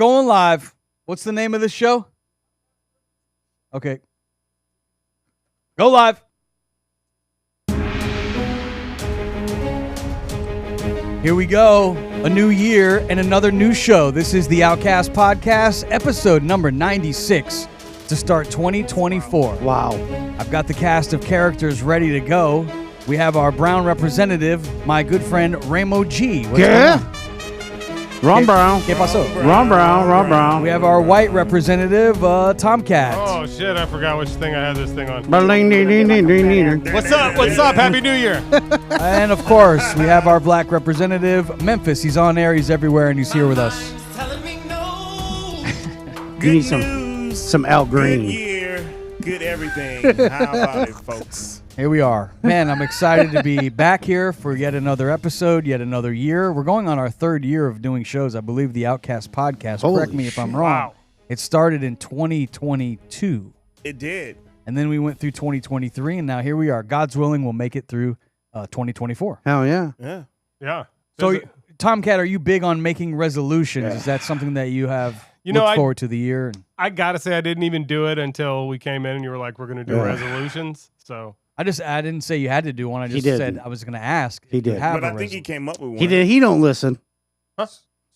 Going live. What's the name of this show? Okay. Go live. Here we go. A new year and another new show. This is the Outcast Podcast, episode number 96 to start 2024. Wow. I've got the cast of characters ready to go. We have our brown representative, my good friend Ramo G. What's going on? Ron Brown. ¿Qué pasó? Ron Brown. We have our white representative, Tomcat. Oh, shit, I forgot which thing I had this thing on. What's What's up? Happy New Year. And, of course, we have our black representative, Memphis. He's on air. He's everywhere, and he's here with us. You need some Al Green. Good year, good everything. How about it, folks? Here we are. Man, I'm excited to be back here for yet another episode, yet another year. We're going on our third year of doing shows. I believe the Outcast Podcast. Correct me if I'm wrong. Wow. It started in 2022. It did. And then we went through 2023, and now here we are. God's willing, we'll make it through 2024. Hell yeah. Yeah. Yeah. So, Tomcat, are you big on making resolutions? Yeah. Is that something that you have looked forward to the year? I got to say, I didn't even do it until we came in and you were like, we're going to do resolutions. So I didn't say you had to do one. I just said I was going to ask. He did. But I think he came up with one. He did. He don't listen. Huh?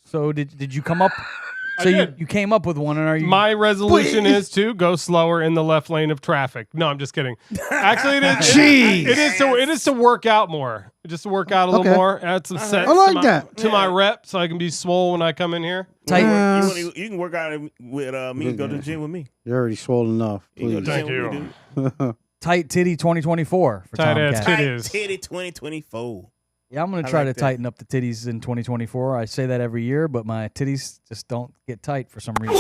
So did you come up? So you came up with one, and are you? My resolution is to go slower in the left lane of traffic. No, I'm just kidding. Actually, it is. Jeez. It is to work out more. Just to work out a little more. Add some sets. I like to my rep, so I can be swole when I come in here. You can work out with me. Go to the gym with me. You're already swollen enough. Please. Thank you. Tight titty 2024 for Tight ass Tomcat. titties. Titty 2024. Yeah, I'm going to try to tighten up the titties in 2024. I say that every year, but my titties just don't get tight for some reason.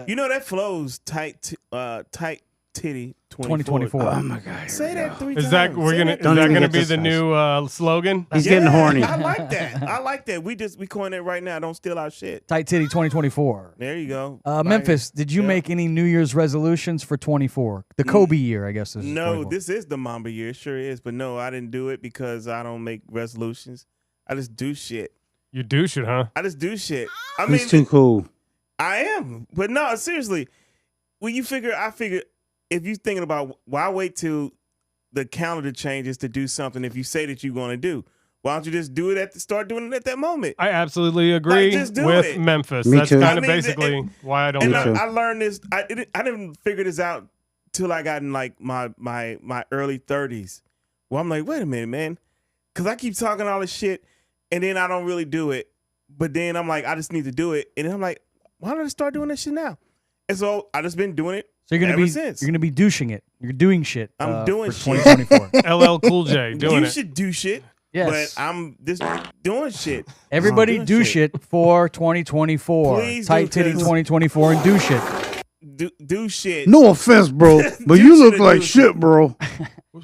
You know that flows tight titty 2024. Oh my God. Say that 3 times. Is that gonna be the new slogan? He's getting horny. I like that. I like that. We coined it right now. Don't steal our shit. Tight titty 2024. There you go. Memphis, did you make any New Year's resolutions for 24? The Kobe year, I guess. No, 24. this is the Mamba year. It sure is. But no, I didn't do it because I don't make resolutions. I just do shit. You douche it, huh? I just do shit. I He's mean, too cool. I am. But no, seriously. When I figure if you're thinking about why wait till the calendar changes to do something if you say that you're going to do? Why don't you just do it start doing it at that moment? I absolutely agree with Memphis. Me That's too. kind of basically why I don't do it. I learned this. I didn't figure this out till I got in like my early 30s. Well, I'm like, wait a minute, man, because I keep talking all this shit and then I don't really do it. But then I'm like, I just need to do it, and then I'm like, why don't I start doing this shit now? And so I just been doing it. So you're gonna be douching it. You're doing shit. I'm doing for shit. 2024. LL Cool J doing You it. should do shit. Yes. But I'm just doing shit. Everybody Doing do shit for 2024. Please Tight do, titty 'cause- 2024 and do shit. Do shit. No offense, bro, but Do you shit look and like do shit, bro.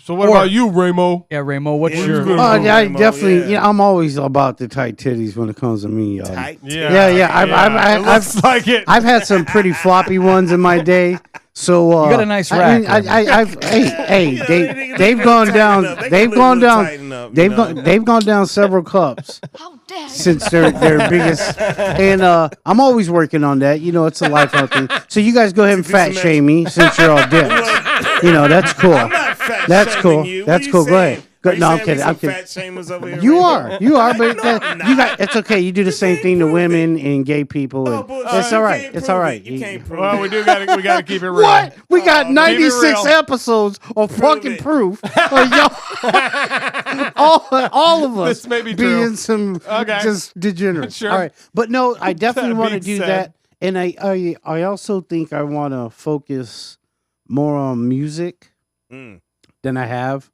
So what about you, Ramo? Yeah, Ramo, what's Yeah, your... good. I Ramo, definitely. yeah. I'm always about the tight titties when it comes to me. Tight. It looks like it. I've had some pretty floppy ones in my day. So You got a nice rack. They've gone down. They've gone down several cups since their biggest. And I'm always working on that. You know, it's a lifelong thing. So you guys go ahead and fat shame me since you're all dicks. You know, that's cool. I'm not fat That's shaming cool. you. That's What cool. you Go saying? ahead. No, I'm kidding. I'm kidding. Fat shamers over here, You Ramo? are, but No, I'm not. you got. It's okay. You do the same thing to women and gay people. And bullshit. it's all You right. can't It's prove all it. right. You can't prove Well, it. we gotta keep it real. What? We got 96 real. episodes of fucking it. proof. all of us This may be being true. some just degenerates. Sure. All right, but no, I definitely That want to being do said. that, and I also think I want to focus more on music than I have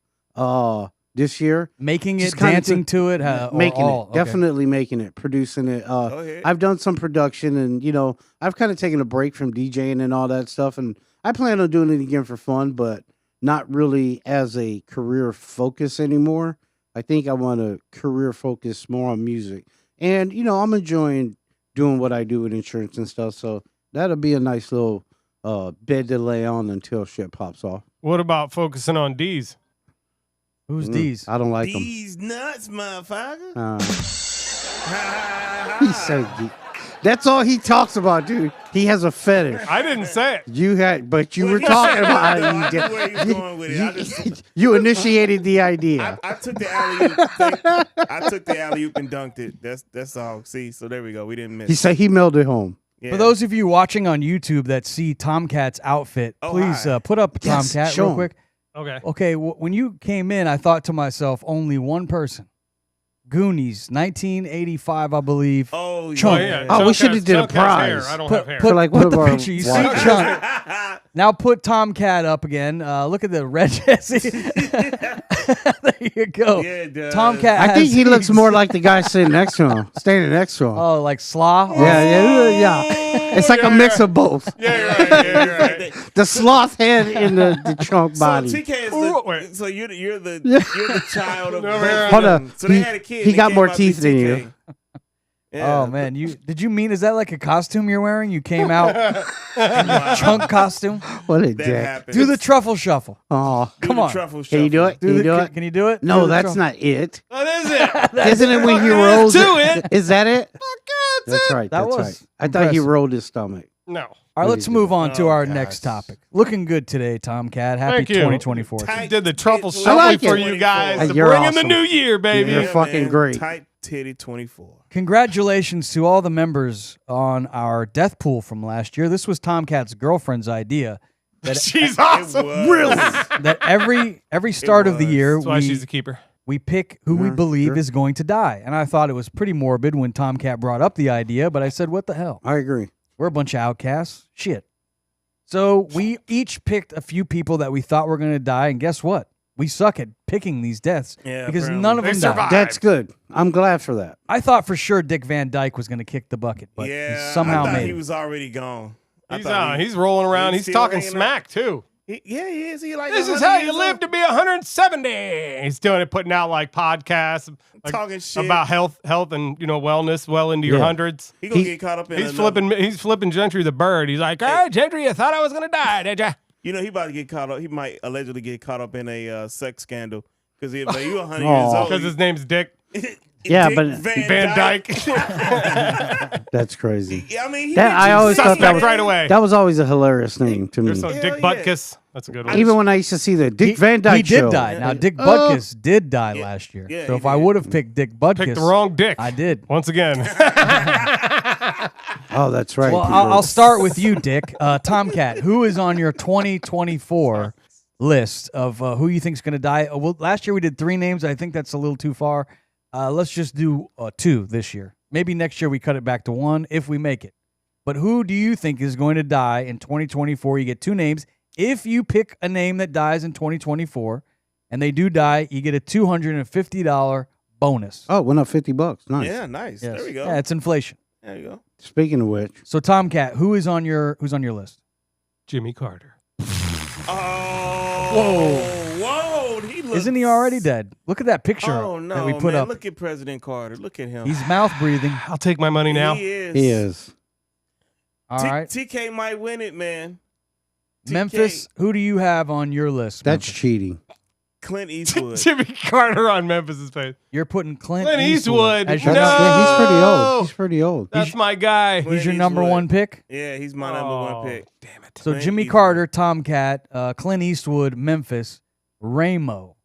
this year. Making it, Just kinda dancing to it, Making all? it, Okay. definitely making it, producing it. Go ahead. I've done some production, and I've kind of taken a break from DJing and all that stuff, and I plan on doing it again for fun, but not really as a career focus anymore. I think I want to career focus more on music, and I'm enjoying doing what I do with insurance and stuff. So that'll be a nice little bed to lay on until shit pops off. What about focusing on D's? Who's these? I don't like them. These nuts, motherfucker. He's so geek. That's all he talks about, dude. He has a fetish. I didn't say it. You had, but you Well, were he talking said about that, it. though. I knew where he was going with it. I just- You initiated the idea. I took the alley oop. I took the alley oop and dunked it. That's all. See, so there we go. We didn't miss. He said he mailed it home. Yeah. For those of you watching on YouTube that see Tomcat's outfit, Oh, please hi. put up Yes, Tomcat show real him. quick. Okay. Okay, when you came in, I thought to myself, only one person. Goonies, 1985, I believe. Oh, Chunk. yeah. Oh, we should have did a Chunk has hair. prize. I don't Put, have hair. put, For like put one of the our picture. You see watchers. Chunk. Now put Tomcat up again. Look at the red Jesse. There you go. Yeah, it does. Tomcat. I think has he looks these- more like the guy sitting next to him, standing next to him. Oh, like Slaw. Yeah. It's like a mix of both. Yeah, you're right. Yeah, you're right. The sloth head and the chunk So body. TK is Ooh, wait. the, so you're the child of No, both man. of Hold them. up. So they He- had a kid. he and they got came more out to be teeth than you. TK. Yeah. Oh man, did you mean is that like a costume you're wearing? You came out in your Chunk costume. What a That dick. happened. Do the truffle shuffle. Oh, Do come the on. truffle can you do it? Can you do it? Can you do it? No, Do the that's truffle. not it. What is it? Isn't it when he Fucking rolls do it. Is that it? That's right. That That's was right. I thought he impressive. rolled his stomach. No. All right, let's move on to Oh, our gosh. next topic. Looking good today, Tomcat. Happy Thank you. 2024. Tight Did the truffle titty shuffle like for it. you guys to You're bring in the awesome. new year, baby. You're fucking great. Tight titty 24. Congratulations to all the members on our death pool from last year. This was Tomcat's girlfriend's idea. That She's It awesome. was. that every start of the was. year That's why she's a keeper. we pick who we Yeah, believe sure. is going to die. And I thought it was pretty morbid when Tomcat brought up the idea, but I said, what the hell? I agree. We're a bunch of outcasts. Shit. So we each picked a few people that we thought were going to die, and guess what? We suck at picking these deaths Yeah, because apparently. none of They them died. survived. That's good. I'm glad for that. I thought for sure Dick Van Dyke was going to kick the bucket, but Yeah, he somehow I thought made he it. was already gone. I He's thought he's rolling around. he's He's still talking hanging smack too. Yeah, he is. He like This is 100 how you years live old. to be 170. He's doing it, putting out like podcasts like, Talking shit. about health and wellness, well into your Yeah. hundreds. He gonna he- get caught up in. He's another- flipping Gentry the bird. He's like, "Hey, Gentry, you thought I was gonna die, did ya?" You know, he about to get caught up. He might allegedly get caught up in a sex scandal because you 100 Aw. years old. Because his name's Dick Yeah, Dick but- Van Dyke. That's crazy. Yeah, I mean, he That- did I you always thought Suspect that was right away. That was always a hilarious name to me. There's some Hell Dick yeah. Butkus. That's a good one. Even when I used to see the Dick Van Dyke he did show. die. Now, Dick Oh. Butkus did die last year. Yeah, so he if I did. would have picked Dick Butkus, Picked the wrong Dick. I did. Once again. Oh, that's right. Well, I'll start with you, Dick. Tomcat, who is on your 2024 list of who you think is going to die? Well, last year we did 3 names. I think that's a little too far. Let's just do 2 this year. Maybe next year we cut it back to 1 if we make it. But who do you think is going to die in 2024? You get 2 names. If you pick a name that dies in 2024 and they do die, you get a $250 bonus. Oh, went up $50. Nice. Yeah, nice. Yes. There we go. Yeah, it's inflation. There you go. Speaking of which, So Tomcat, who's on your list? Jimmy Carter. Oh, whoa! He looks, Isn't he already dead? Look at that picture Oh no, that we put man! up. Look at President Carter. Look at him. He's mouth breathing. I'll take my money now. He is. he is. All right. TK might win it, man. TK, Memphis, who do you have on your list? That's Memphis? cheating. Clint Eastwood. Jimmy Carter on Memphis's face. You're putting Clint Eastwood. as your, No! Yeah, he's pretty old. He's pretty old. That's my guy. he's your number Eastwood. 1 pick. Yeah, he's my number 1 pick. Damn it. So Clint Jimmy Eastwood. Carter, Tomcat, Clint Eastwood, Memphis, Ramo.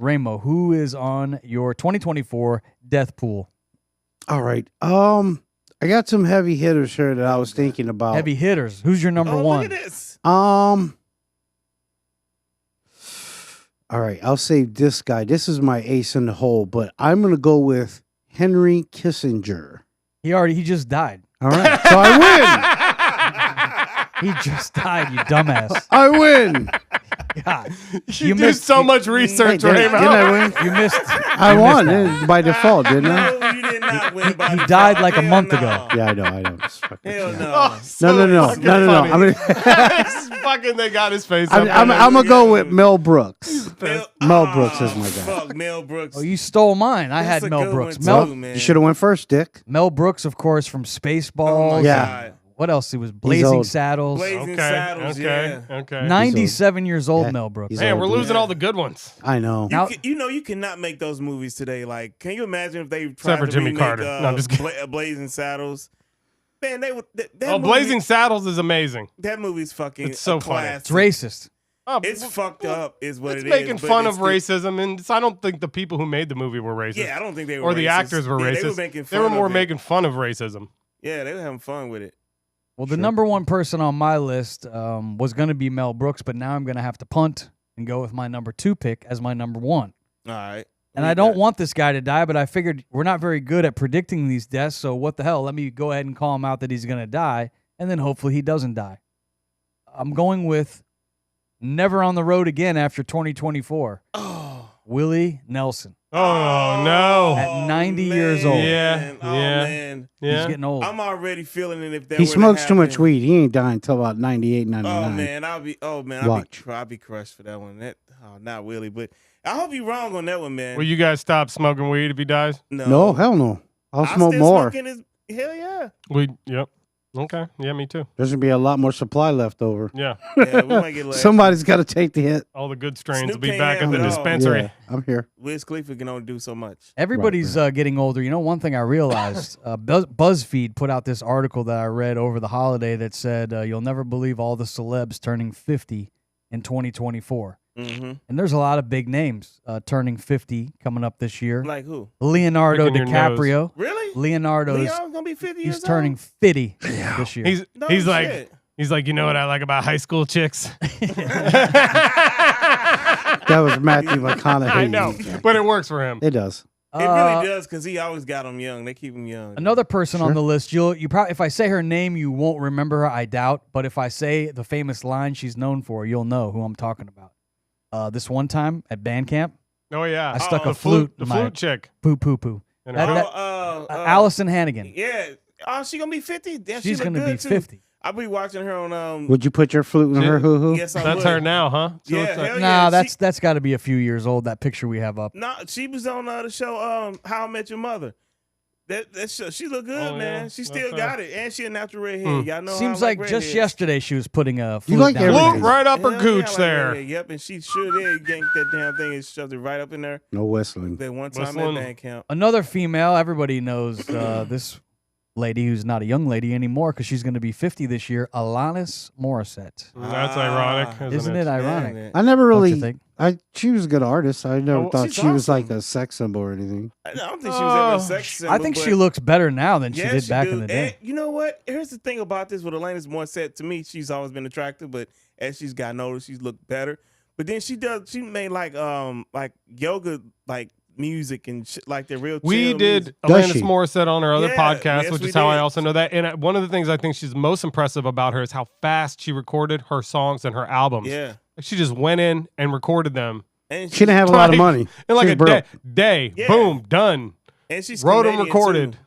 Ramo, who is on your 2024 death pool? All right. I got some heavy hitters here that I was thinking about. Heavy hitters. Who's your number Oh, 1? look at this. All right, I'll save this guy. This is my ace in the hole, but I'm gonna go with Henry Kissinger. He just died. All right, so I He just died, you dumbass. win. I win. God. You, You do missed- so much research, Hey, didn't Ramo. I win? You missed. I you won missed that. by default, didn't I? No, you did not win. by he default. died like a Hell month no. ago. Yeah, I know. Just fucking Hell shit. no. Oh, so No. fucking I'm funny. gonna, It's fucking, they got his face I'm, up. I'm, there. I'm gonna go with Mel Brooks. Mel, Mel Brooks is my guy. Fuck, Mel Brooks. Oh, you stole mine. I That's had a Mel good Brooks. one, Mel, too, man. You should have went first, Dick. Mel Brooks, of course, from Oh, my Spaceballs. Yeah. God. What else? He was Blazing old. Saddles. Blazing Saddles, yeah. Okay. 97 years old, Yeah, Mel Brooks. he's Man, old, we're dude. losing all the good ones. I know. Now- You cannot make those movies today. Like, can you imagine if they Except tried for to Jimmy remake, Carter. No, I'm just kidding. Blazing Saddles? Man, that Blazing Saddles is amazing. That movie's fucking. It's so funny. It's racist. Oh, It's fucked up, is what it's it is. making fun of it's racism, and I don't think the people who made the movie were racist. Yeah, I don't think they were. Or the racist. actors were Yeah, racist. they were making They were fun more of it. making fun of racism. Yeah, they were having fun with it. Well, the number one person on my list was going to be Mel Brooks, but now I'm going to have to punt and go with my number 2 pick as my number 1. All right. And I don't want this guy to die, but I figured we're not very good at predicting these deaths, so what the hell? Let me go ahead and call him out that he's going to die, and then hopefully he doesn't die. I'm going with never on the road again after 2024. Oh, Willie Nelson. Oh, no. At 90 years old. Yeah, Oh, yeah. man. He's Yeah. getting old. I'm already feeling it if that He were to smokes too much happen. weed. He ain't dying until about 98, 99. Oh man, Watch. I'll be crushed for that one. Not Willie, but I hope you're wrong on that one, man. Will you guys stop smoking weed if he dies? No, hell no. I'll I'm smoke still more. smoking hell yeah. Yep. Okay. Yeah, me too. There's gonna be a lot more supply left over. Yeah. Yeah, we might get like Somebody's got to take the hit. All the good strains Snoop will be can't back have at the it all. dispensary. Yeah, I'm here. Wiz Khalifa can only do so much. Everybody's getting older. You know, one thing I realized, BuzzFeed put out this article that I read over the holiday that said, you'll never believe all the celebs turning 50 in 2024. Mm-hmm. And there's a lot of big names turning 50 coming up this year. Like who? Leonardo Picking your DiCaprio. Really? Leonardo's Leon's gonna be 50 years he's turning old? 50 this year. No He's shit. like, you know what I like about high school chicks? That was Matthew McConaughey. I know, but it works for him. It does. It really does because he always got them young. They keep him young. Another person on Sure. the list, you probably, if I say her name, you won't remember her. I doubt, but if I say the famous line she's known for, you'll know who I'm talking about. This one time at band camp, Oh yeah, I stuck the a flute the in my flute chick. poo poo poo. And That- her- that- Allison Hannigan. Yeah. Oh, she gonna be 50? Damn, She's going to be 50. I'll be watching her on Would you put your flute in her hoo hoo? Yes, I That's would. her now, huh? So Yeah, it's like- hell Nah, yeah. that's got to be a few years old. That picture we have up. No, she was on the show How I Met Your Mother. That show, she look good, Oh, man. yeah. She still Okay. got it, and she a natural redhead. Y'all know. Seems I like like just redheads. yesterday she was putting a flute like down. everything. Flute right up her Hell gooch yeah, I like there. redhead. Yep, and she sure did yank that damn thing and shoved it right up in there. No whistling. That one time Whistling. at band camp. Another female, everybody knows this lady who's not a young lady anymore because she's going to be 50 this year, Alanis Morissette. That's ironic, Isn't it ironic? I never Don't you really. think? She was a good artist. I never Oh, thought she's she was like awesome. a sex symbol or anything. I don't think she was ever a sex symbol. I think she but- looks better now than she Yeah, did back do. in the day. And you know what? Here's the thing about this with Alanis Morissette. To me, she's always been attractive, but as she's gotten older, she's looked better. But then she made like yoga like music and shit like the real. We chill did music. Does Alanis she? Morissette on her other Yeah, podcast, yes, which we is how I did. also know that. And one of the things I think she's most impressive about her is how fast she recorded her songs and her albums. Yeah, She just went in and recorded them and She didn't have a lot of Like- money. in like She's a broke. day. Yeah. Boom, done. and she's Wrote them, Canadian, recorded. too.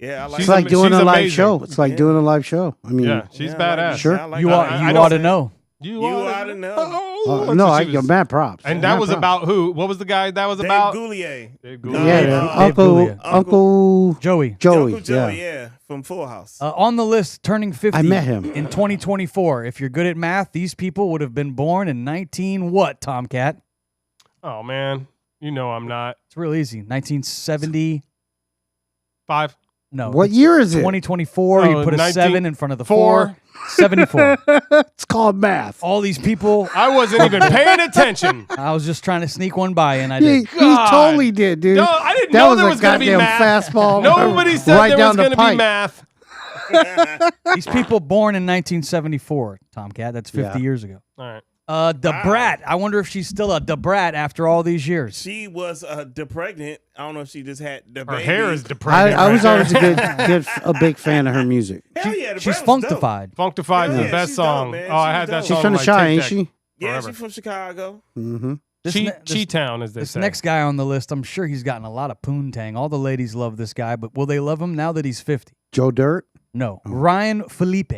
Yeah, I like. It's She's like doing she's a live amazing. show. It's like Yeah. doing a live show. I mean, Yeah, she's Yeah, I like badass. it. Sure. I like You it. ought, I you don't ought to say- know. You ought to know. Oh, no, so I she give was- mad props. And Mad that was props. about who? What was the guy that was Dave about? Goulier. Dave No, Goulier. Yeah, Dave, man. Dave Goulier. Uncle Joey. Joey. Uncle Joe, Yeah. yeah, from Full House. On the list, turning 50 I met him. in 2024. If you're good at math, these people would have been born in 19 what, Tomcat? Oh man, you know I'm not. It's real easy. 1970. 5. No. What it's year is it? 2024. You Oh, put a 7 in front of the 4. 4. 74. It's called math. All these people. I wasn't even paying attention. I was just trying to sneak one by, and I He did. God. totally did, dude. No, I didn't that know was there a was going to be goddamn math. fastball. Nobody said right there down was the going to be pipe. math. These people born in 1974, Tomcat. That's 50 Yeah. years ago. All right. The Brat. I wonder if she's still a Brat after all these years. She was pregnant. I don't know if she just had the Her baby. hair is depressing. I was right always a big fan of her music. Hell yeah, the She's Brat was dope. functified. Funkified is Yeah, the best she's dope, song. man. Oh, I She's had that dope. song. She's on from the my Chi, tape ain't deck. she? Yeah, Forever. she's from Chicago. Mm-hmm. Chi-Town, as they This say. next guy on the list, I'm sure he's gotten a lot of poontang. All the ladies love this guy, but will they love him now that he's 50? Joe Dirt. No. Ryan Felipe.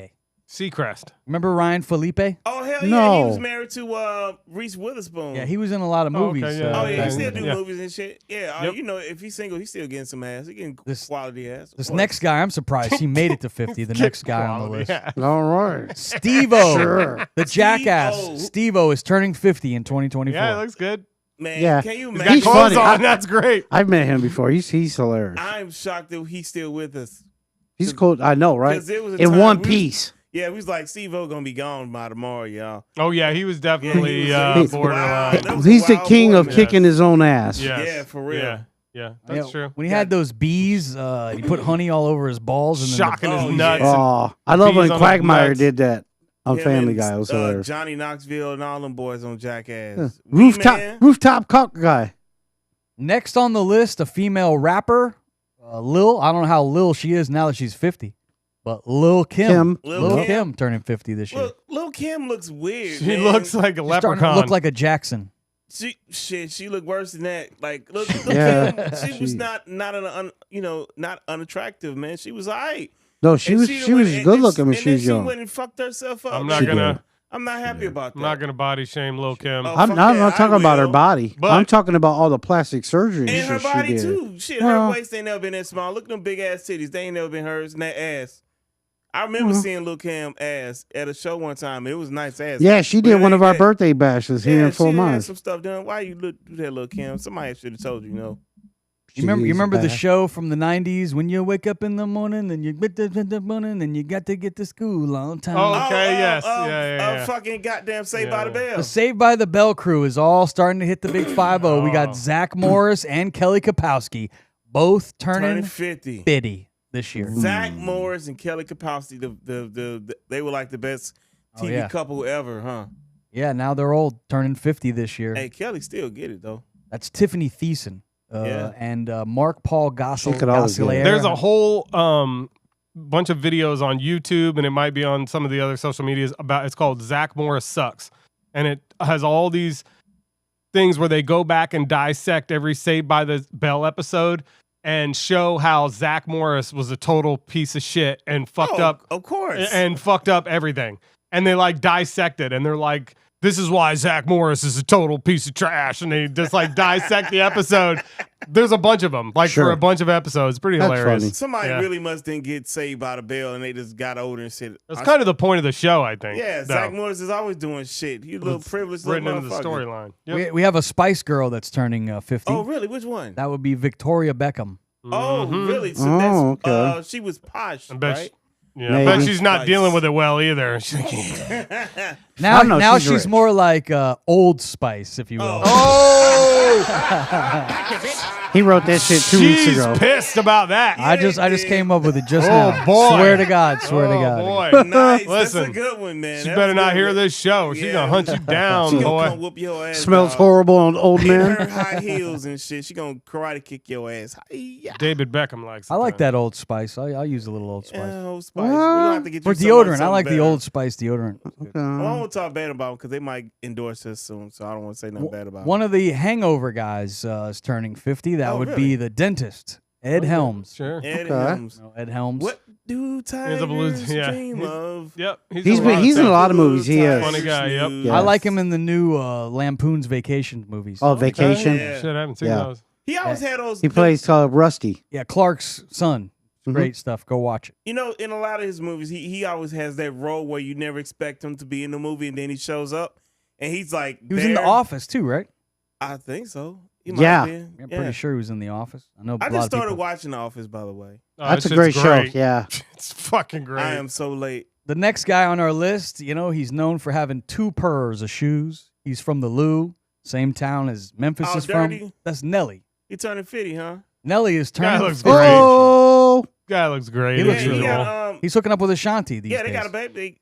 Seacrest. Remember Ryan Felipe? Oh hell yeah, No. he was married to Reese Witherspoon. Yeah, he was in a lot of Oh, movies. okay, yeah. Oh yeah, back he still in the do day. Yeah. movies and shit. Yeah, Yep. you know, if he's single, he's still getting some ass. He getting This- quality ass. of This course. next guy, I'm surprised he made it to 50. The next guy on the list. Yeah. All right. Steve-O. Sure. The jackass. Steve-O. Steve-O is turning 50 in 2024. Yeah, it looks good. Man, Yeah. can you He's imagine? got clothes funny. on. That's great. I've met him before. He's hilarious. I'm shocked that he's still with us. He's cool. I know, right? 'Cause it was a In time one we was- piece. Yeah, we was like, Steve-O gonna be gone by tomorrow, y'all. Oh yeah, he was definitely he was borderline. wild. That was a He's the wild king boy, of man. kicking his own ass. Yes. Yeah, for real. Yeah, that's true. When he had those bees, he put honey all over his balls and Shocking Oh, his yeah. nuts. Oh, I love bees when on his Quagmire nuts. did that on Him Family and, Guy. It was hilarious. Johnny Knoxville and all them boys on Jackass. Rooftop cock guy. Next on the list, a female rapper, Lil. I don't know how Lil she is now that she's 50, but Lil Kim. Lil' Kim turning 50 this year. Look, Lil Kim looks weird. She man. looks like a She's starting to leprechaun. look like a Jackson. She looked worse than that. Like, look, Yeah. Kim, she was Jeez. not unattractive, man. She was alright. No, she And was done went- good and looking when then she was she young. went and fucked herself up. I'm not She gonna. did. I'm not happy about that. I'm not gonna body shame Lil Kim. Oh, I'm fuck not that, talking I about her will. body. But- I'm talking about all the plastic surgery And her she body did. too. Shit, Well- her waist ain't never been that small. Look at them big ass titties. They ain't never been hers. And that ass. I remember seeing Lil Kim ass at a show one time. It was nice ass. Yeah, she But did it one of ain't our that. birthday bashes here in she Fort done had Myers. some stuff done. Why you do that, Lil Kim? Somebody should have told you, You remember the Jeez, show from the 90s when you wake up in the morning and you get the morning and you got to get to school on time. Oh, okay, yes. Yeah. Fucking goddamn Saved by the Bell. The Saved by the Bell crew is all starting to hit the big 5-0. We Oh. got Zach Morris and Kelly Kapowski both turning 50. 50 this year. Zach Morris and Kelly Kapowski, they were like the best TV yeah. couple ever, huh? Yeah, now they're old, turning 50 this year. Hey, Kelly still get it though. That's Tiffany Thiessen Yeah. and Mark Paul Gosselaar. could always get it. There's a whole bunch of videos on YouTube, and it might be on some of the other social medias about. It's called Zach Morris Sucks, and it has all these things where they go back and dissect every Saved by the Bell episode and show how Zach Morris was a total piece of shit and fucked up Of course. and fucked up everything. And they like dissect it, and they're like, this is why Zach Morris is a total piece of trash. And they just like dissect the episode. There's a bunch of them, like Sure. for a bunch of episodes. Pretty That's hilarious. funny. Somebody Yeah. really must didn't get Saved by the Bell, and they just got older and said, That's kind of the point of the show, I think. yeah, though. Zach Morris is always doing shit. You little It's privileged written little into the motherfucker. storyline. Yep. We have a Spice Girl that's turning 50. Oh, really? Which one? That would be Victoria Beckham. Oh, Mhm. really? So Oh, that's okay. she was posh, I bet right? Yeah, I bet Maybe. she's not Spice. dealing with it well either. Now, don't know, now she's she's rich. more like Old Spice, if you will. Oh, He wrote that shit 2 weeks she's ago. pissed about that. I just came up with it just Oh, now. boy. Swear to God, swear to Oh, God. boy. Nice. Listen, That's a good one, man. She That better was not good. hear this show. She's Yeah. gonna hunt you down, She gonna come boy. whoop your ass. Smells dog. horrible on old In her men. high heels and shit. She gonna karate kick your ass. Hi-ya. David Beckham likes it. I like though. that Old Spice. I'll use a little Old Spice. Oh, Spice. We gonna have to get For you somebody deodorant, I something like the better. Old Spice deodorant. Well, I won't talk bad about them because they might endorse us soon, so I don't want to say nothing bad about One of the Hangover guys is turning 50. That Oh, would really? be the dentist, Ed Helms. Sure. them. Ed Okay. Helms. No, Ed Helms. What do He's a blue- tigers yeah. dream He's- of? Yep. He's in a lot of movies. He is. Funny guy, yep. Yeah. I like him in the new Lampoon's Vacation movies. Oh, Vacation. Yeah. Shit, I haven't seen Yeah. those. He always had those. He plays Rusty. Yeah, Clark's son. Mhm. Great stuff. Go watch it. You know, in a lot of his movies, he always has that role where you never expect him to be in the movie, and then he shows up, and he's like, He was in The there. Office too, right? I think so. He might Yeah. have been. I'm Yeah. pretty sure he was in The Office. I know. I a lot just of started people. watching The Office, by the way. Oh, That's that a great shit's show. Yeah. It's fucking great. I am so late. The next guy on our list, he's known for having 2 pairs of shoes. He's from the Lou, same town as Memphis Oh, is Dirty? from. That's Nelly. He turning 50, huh? Nelly is Guy turning looks 50. great. Oh, Guy looks great. He as looks Yeah, really usual. he got, He's hooking up with Ashanti these yeah, they days. got a baby.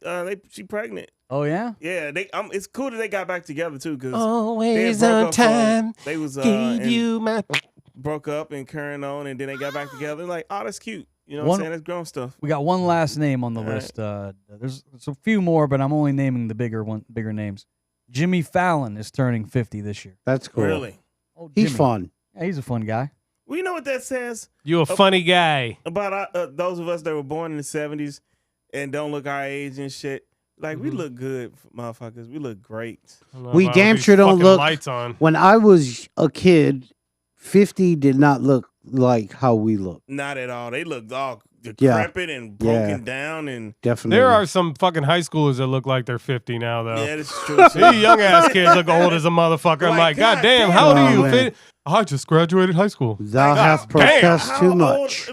She pregnant. Oh yeah. Yeah, it's cool that they got back together too, because Always on time. They was Gave and you my. broke up and carrying on, and then they got back together. Like, oh, that's cute. You know what One- I'm saying? That's grown stuff. We got one last name on the All right. list. There's a few more, but I'm only naming the bigger names. Jimmy Fallon is turning 50 this year. that's cool. Really? Oh, He's Jimmy. fun. Yeah, he's a fun guy. Well, you know what that says You a funny guy. about those of us that were born in the 70s and don't look our age and shit. Like, we look good, motherfuckers. We look great. I don't know We about damn these sure don't fucking look- lights on. When I was a kid, 50 did not look like how we look. Not at all. They look all decrepit and broken down, and Definitely. There are some fucking high schoolers that look like they're 50 now, though. yeah, that's true. These young ass kids look old as a motherfucker. I'm like, God damn, how old are you? man. I just graduated high school. Thou hast damn. protest too much.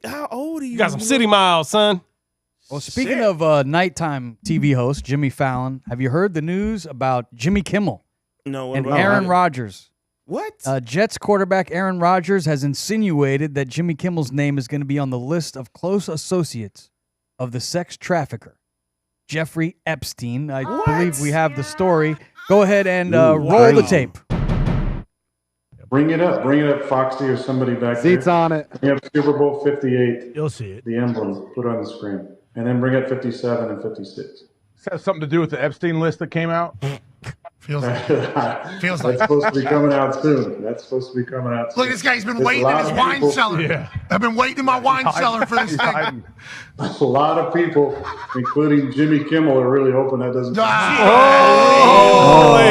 How old are you? You got some city miles, son. Well, speaking of nighttime TV host Jimmy Fallon, have you heard the news about Jimmy Kimmel No, and what Aaron about it? Rodgers? What? Jets quarterback Aaron Rodgers has insinuated that Jimmy Kimmel's name is going to be on the list of close associates of the sex trafficker, Jeffrey Epstein. I believe we have the story. Go ahead and roll the tape. Bring it up, Foxy or somebody back there. Seats on it. Bring up Super Bowl 58. You'll see it. The emblem. Put it on the screen. And then bring up 57 and 56. This has something to do with the Epstein list that came out. Feels like. That's supposed to be coming out soon. Look, this guy's been There's waiting a in lot his of wine people- cellar. Yeah. I've been waiting in my wine cellar for this thing. A lot of people, including Jimmy Kimmel, are really hoping that doesn't. Holy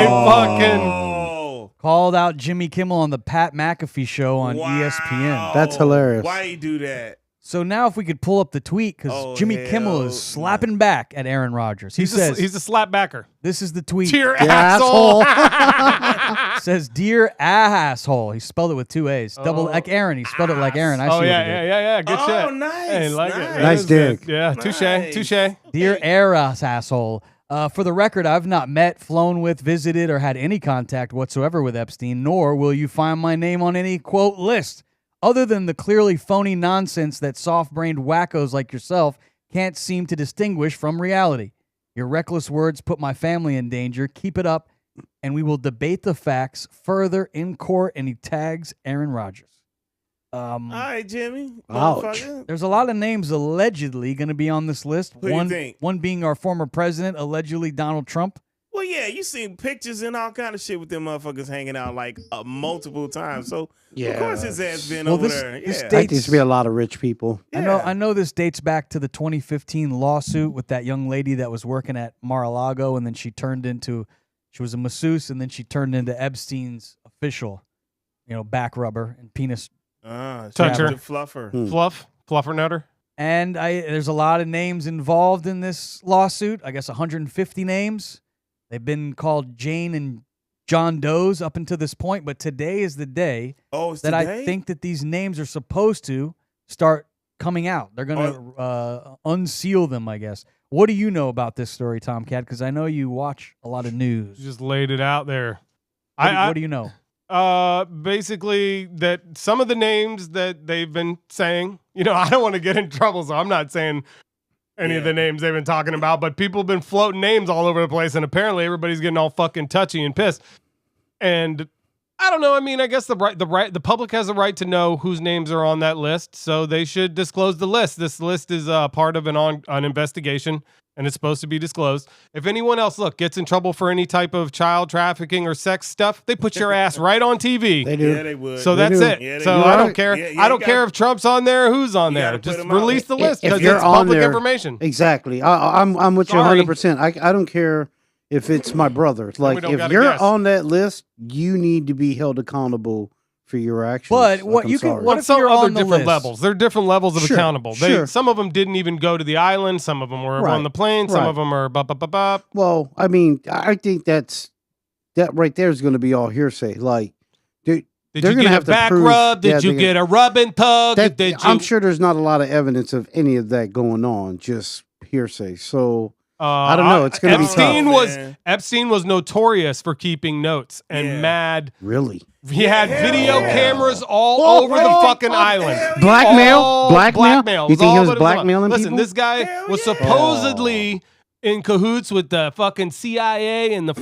fucking. Oh, Called out Jimmy Kimmel on the Pat McAfee show on E wow. ESPN. That's hilarious. Why you do that? So now if we could pull up the tweet, because Oh, Jimmy hell Kimmel is slapping back at Aaron Rodgers. He says, He's a slapbacker. this is the tweet. Dear asshole. asshole. Says, dear asshole. He spelled it with 2 A's. Double like Aaron. He spelled it like Aaron. I see Oh, what he yeah, did. yeah. Good Oh, shit. nice, Hey, like it. nice. That Nice was good. dig. Yeah, Nice. touche. Dear Eras asshole. For the record, I've not met, flown with, visited, or had any contact whatsoever with Epstein, nor will you find my name on any, quote, list, other than the clearly phony nonsense that soft-brained wackos like yourself can't seem to distinguish from reality. Your reckless words put my family in danger. Keep it up, and we will debate the facts further in court, and he tags Aaron Rodgers. All right, Jimmy. Ouch. Motherfucker. There's a lot of names allegedly going to be on this list. Who do you think? One being our former president, allegedly Donald Trump. Well, yeah, you seen pictures and all kind of shit with them motherfuckers hanging out like multiple times. So of course his ass been over there. this Yeah. date- I think there's be a lot of rich people. I know this dates back to the 2015 lawsuit with that young lady that was working at Mar-a-Lago, and then she was a masseuse, and then she turned into Epstein's official, back rubber and penis. Toucher. The fluffer. Fluffer nutter. And there's a lot of names involved in this lawsuit. I guess 150 names. They've been called Jane and John Doe's up until this point, but today is the day Oh, it's that today? I think that these names are supposed to start coming out. They're going to unseal them, I guess. What do you know about this story, Tomcat? Because I know you watch a lot of news. You just laid it out there. What do you know? Basically that some of the names that they've been saying, I don't want to get in trouble, so I'm not saying any of the names they've been talking about, but people have been floating names all over the place, and apparently everybody's getting all fucking touchy and pissed. And I don't know. I mean, I guess the public has the right to know whose names are on that list, so they should disclose the list. This list is part of an investigation, and it's supposed to be disclosed. If anyone else, gets in trouble for any type of child trafficking or sex stuff, they put your ass right on TV. They do. Yeah, they would. So They that's do. it. Yeah, they So do. I don't care. Yeah, I don't you care gotta- if Trump's on there or who's on You there. gotta put Just 'em out. release the list If because you're it's on public there- information. Exactly. I'm with you Sorry. 100%. I don't care if it's my brother. Like, don't if gotta you're guess. on that list, you need to be held accountable for your actions. But Like, what I'm you can- sorry. what But if some you're other on the different list? levels. There are different levels of Sure, accountable. sure. Some of them didn't even go to the island. Some of them were Right, on the plane. Some right. of them are bop. Well, I mean, I think that right there is going to be all hearsay. Like, dude, Did they're you gonna get a have to back prove- rub? yeah, Did you they're get a rub and tug? that, Did you? I'm sure there's not a lot of evidence of any of that going on. Just hearsay. So I don't know. It's going to be Epstein tough. Epstein was notorious for keeping notes and Yeah. mad. Really, He had hell video yeah. cameras all over the fucking island. blackmail. All Blackmail. You was think he all was what it blackmailing Listen, people? this guy Hell was yeah. supposedly in cahoots with the fucking CIA and the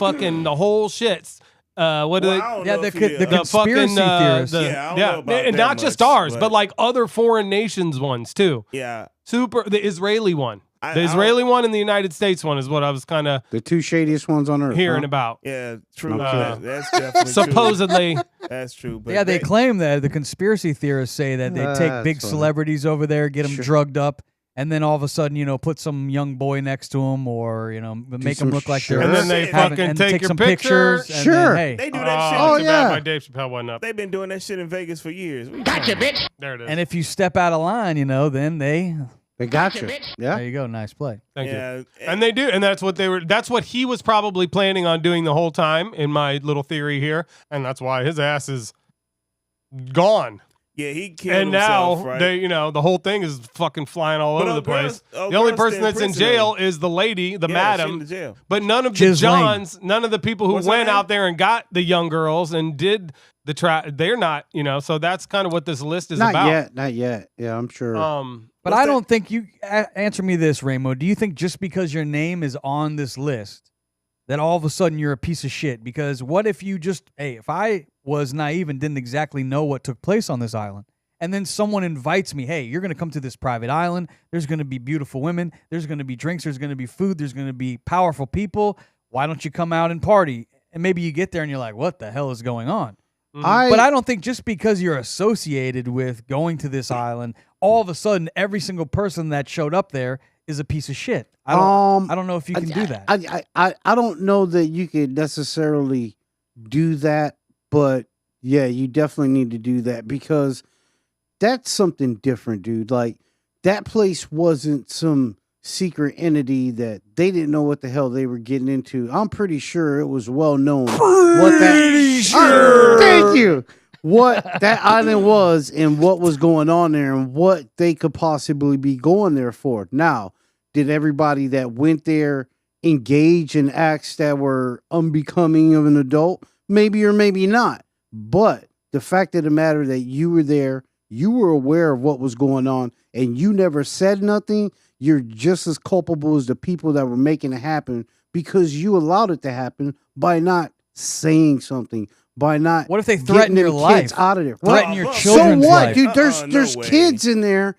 whole shits. What do Well, they? I don't Yeah, know the if he co- is. the conspiracy theorists. Yeah, I don't know about and that not just much, ours, but- but like other foreign nations ones too. Yeah. The Israeli one, I the don't- Israeli one, and the United States one is what I was kind of the two shadiest ones on earth. hearing huh? about. Yeah, true. Okay. That's definitely Supposedly, true. That's true. But Yeah, they claim that. The conspiracy theorists say that they take That's big funny. celebrities over there, get them Sure. drugged up, and then all of a sudden, put some young boy next to him, or make them some look like shit. they're And then they having- fucking and take your some picture. pictures. and Sure. then, hey, They do that shit. Oh, too yeah. bad my Dave Chappelle wasn't up. They've been doing that shit in Vegas for years. Gotcha, bitch. There it is. and if you step out of line, then they. They got you. Yeah. There you go. Nice play. Thank you. Yeah, And they do, and that's what he was probably planning on doing the whole time, in my little theory here, and that's why his ass is gone. yeah, he killed And now himself, right? they, the whole thing is fucking flying all But over the old girls- place. old The only girls person stay in that's in prison, jail though. is the lady, the Yeah, madam. she in the jail. But none of the Ghislaine. Johns, none of the people who What's her went name? out there and got the young girls and did the they're not, so that's kind of what this list is Not about. yet. Not yet. Yeah, I'm sure. But What's I that- don't think you answer me this, Ramo. Do you think just because your name is on this list that all of a sudden you're a piece of shit? Because what if you if I was naive and didn't exactly know what took place on this island, and then someone invites me, hey, you're going to come to this private island. There's going to be beautiful women. There's going to be drinks. There's going to be food. There's going to be powerful people. Why don't you come out and party? And maybe you get there and you're like, what the hell is going on? But I don't think just because you're associated with going to this island, all of a sudden every single person that showed up there is a piece of shit. I don't know if you can do that. I don't know that you could necessarily do that, but yeah, you definitely need to do that because that's something different, dude. Like that place wasn't some secret entity that they didn't know what the hell they were getting into. I'm pretty sure it was well known what that thank you. What that island was and what was going on there and what they could possibly be going there for. Now, did everybody that went there engage in acts that were unbecoming of an adult? Maybe or maybe not. But the fact of the matter that you were there, you were aware of what was going on, and you never said nothing, you're just as culpable as the people that were making it happen because you allowed it to happen by not saying something, by not. What if they getting threaten them your kids life? out of there? Threaten Well, your so children's so what, life. dude? There's No way. kids in there.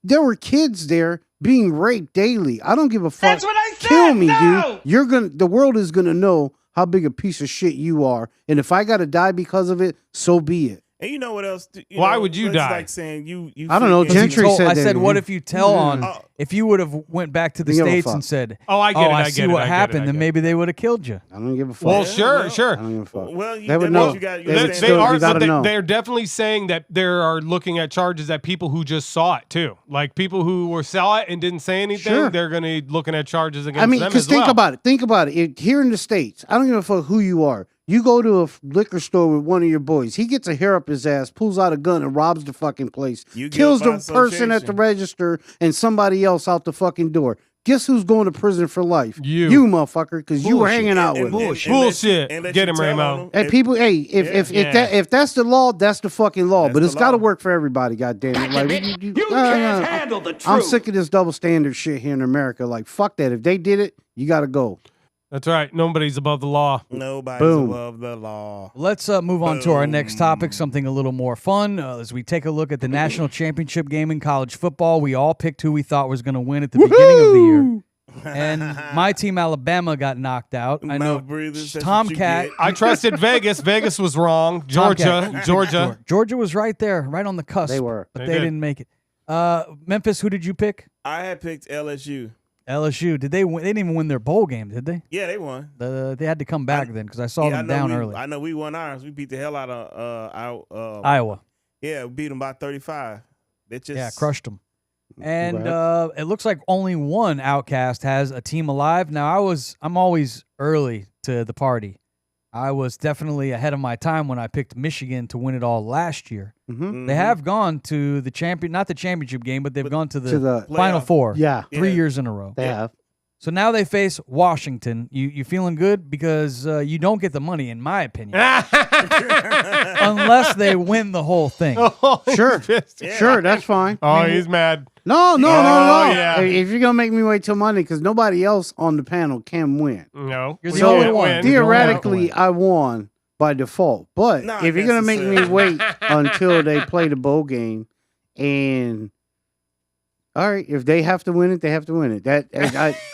There were kids there being raped daily. I don't give a fuck. That's what I said. Kill me, No! dude. The world is gonna know how big a piece of shit you are, and if I gotta die because of it, so be it. And you know what else? Why would you it's die? Like saying you I don't know, freaking- Gentry Told- said I that, said, what man. if you tell on Oh. if you would have went back to the Give a States fuck. and said, Oh, I get it. I I see get it. what I get it, happened, I then get it. maybe they would have killed you. I don't give a fuck. Well, Yeah, sure, no. sure. I don't give a fuck. Well, They would that know. means you got- you They got would to They still- are. you gotta know. They're definitely saying that they are looking at charges at people who just saw it too. Like people who saw it and didn't say anything. Sure. They're going to be looking at charges against I mean, them because as think well. about it. Think about it. Here in the States, I don't give a fuck who you are. You go to a liquor store with one of your boys. He gets a hair up his ass, pulls out a gun, and robs the fucking place. You get Kills by the person at the association. register and somebody else out the fucking door. Guess who's going to prison for life? You. Motherfucker, because you were Bullshit. hanging out with him. Bullshit. and let Get you him, tell Ramo. on them. And people, hey, if Yeah. if that's the law, that's the fucking law. That's But the it's got to law. work for everybody. God damn it! Like You can't handle the truth. I'm sick of this double standard shit here in America. Like fuck that. If they did it, you got to go. That's right. Nobody's above the law. Nobody's Boom. above the law. Let's move on to our next topic, something a little more fun. As we take a look at the national championship game in college football, we all picked who we thought was going to win at the beginning of the year. And my team, Alabama, got knocked out. I know Mouth breathers, that's Tom what you Cat. get. I trusted Vegas. Vegas was wrong. Georgia. Georgia was right there, right on the cusp. They were. but They they did. didn't make it. Memphis, who did you pick? I had picked LSU. LSU. Did they win? They didn't even win their bowl game, did they? Yeah, they won. They had to come back then because I saw Yeah, them I know down we, early. I know we won ours. We beat the hell out of Iowa. Yeah, we beat them by 35. They just Yeah, crushed them. And Congrats. it looks like only one Outcast has a team alive. Now I'm always early to the party. I was definitely ahead of my time when I picked Michigan to win it all last year. Mhm. They have gone to the not the championship game, but they've gone to the, To the Final playoff. Four. Yeah, 3 Yeah. years in a row. they have. So now they face Washington. You feeling good because you don't get the money, in my opinion, unless they win the whole thing. Sure, Yeah. sure, that's fine. Oh, he's mad. No, no. yeah. If you're gonna make me wait till Monday, because nobody else on the panel can win. No. You're we the only can't one. win. Theoretically, I won by default. But Not if you're gonna make me necessarily. wait until they play the bowl game, and all right, if they have to win it, they have to win it.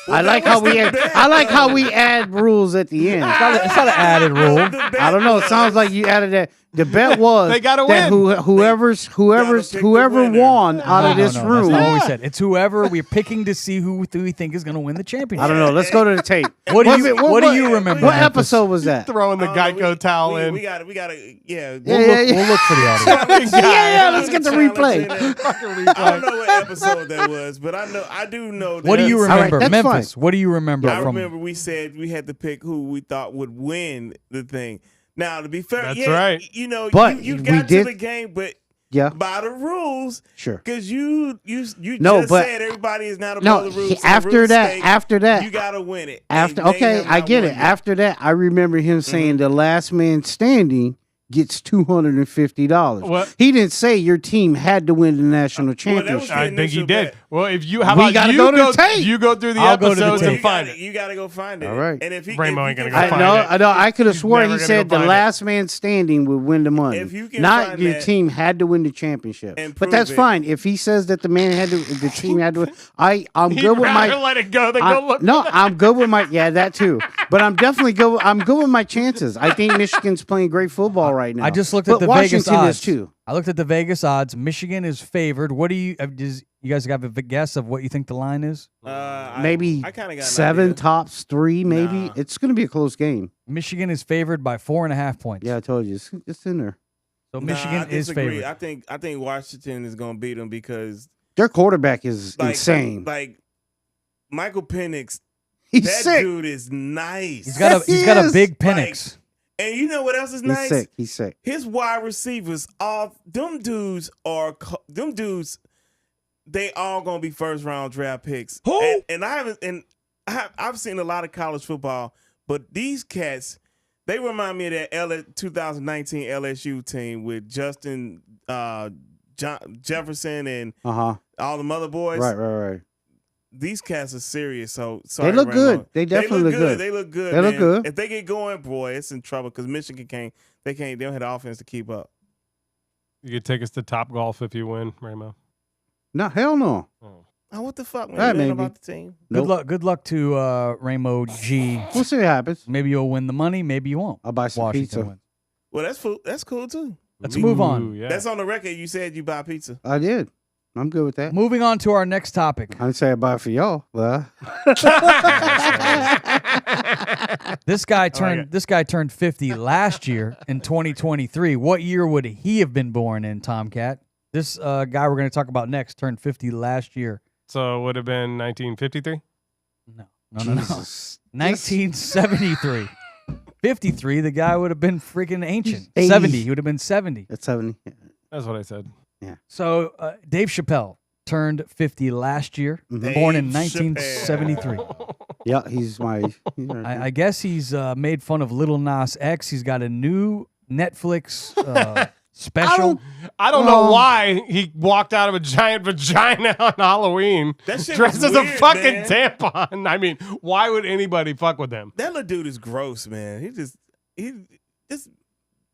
I like how we add, I like how we add rules at the end. It's not an added rule. I don't know. It sounds like you added that. The bet was They gotta that win. whoever winner. won out of this That's room. not what we said. It's whoever we're picking to see who we think is going to win the championship. I don't know. Let's go to the tape. What do you remember? What Memphis? episode was that? Throwing the Geico towel in. We got to, yeah. We'll look for the audio. Yeah, let's get the replay. I don't know what episode that was, but I do know. What do you All right, remember, that's Memphis? fine. What do you remember I from? remember we said we had to pick who we thought would win the thing. Now, to be fair, That's right. You know, But you we got did- to the game, but Yeah. by the rules, Sure. because you No, just but- said everybody is not above No, the rules. so the after rules that, state after that, you got to win it. after And they okay, have I not get won it. After that, I remember him saying the last man standing gets $250. What? He didn't say your team had to win the national that was championship. the I think he initial did. bet. Well, if you, how We about gotta you go to the tape. You go through the I'll go to the episodes tape. and find it. You got to go find it. All right. And if he, Rainbow if ain't you gonna can go find find it, I know. I could have He's sworn never he gonna said go the find it. last man standing would win the money. If you can Not find your that team had to win the championship. and But prove that's it. fine. If he says that the team had to win, I'm He'd good with rather my. let it go than go look. No, I'm good with my. Yeah, that too. But I'm definitely good. I'm good with my chances. I think Michigan's playing great football right now. I just looked But at the Washington Vegas odds is too. I looked at the Vegas odds. Michigan is favored. What do you? You guys have a guess of what you think the line is? Maybe I kinda got an 7 idea. tops 3. Maybe Nah. it's going to be a close game. Michigan is favored by 4.5 points. Yeah, I told you it's in there. So Nah, Michigan I is disagree. favored. I think Washington is going to beat them because Their quarterback is like, insane. Like Michael Penix, He's that sick. dude is nice. He's got Yes, he a is. big Penix. And you know what else is He's nice? sick. He's sick. His wide receivers, all them dudes. They all gonna be first round draft picks. Who? And I've seen a lot of college football, but these cats, they remind me of that 2019 LSU team with Justin Jefferson and all the other boys. Right. These cats are serious. So They sorry, look Rainbow. good. They definitely look good. They look good. They look man. good. If they get going, boy, it's in trouble because Michigan can't. They don't have the offense to keep up. You could take us to Top Golf if you win, Rainbow. No, hell no. Oh, what the fuck, man? That You know maybe. about the team? Nope. Good luck to Rainbow G. We'll see what happens. Maybe you'll win the money. Maybe you won't. I'll buy some Washington pizza. wins. Well, that's cool too. Let's move on. Ooh, yeah. That's on the record. You said you buy pizza. I did. I'm good with that. Moving on to our next topic. I didn't say I buy it for y'all. Well, This guy turned 50 last year in 2023. What year would he have been born in, Tomcat? This guy we're going to talk about next turned 50 last year. So it would have been 1953? No. Jesus. 1973. 53, the guy would have been freaking ancient. 80s. 70, he would have been 70. That's 70. That's what I said. So Dave Chappelle turned 50 last year, Mhm. born in Dave 1973. Yeah, he's my. I guess he's made fun of Lil Nas X. He's got a new Netflix special. I don't know why he walked out of a giant vagina on Halloween That shit dressed was as a weird, fucking man. tampon. I mean, why would anybody fuck with him? That little dude is gross, man. He just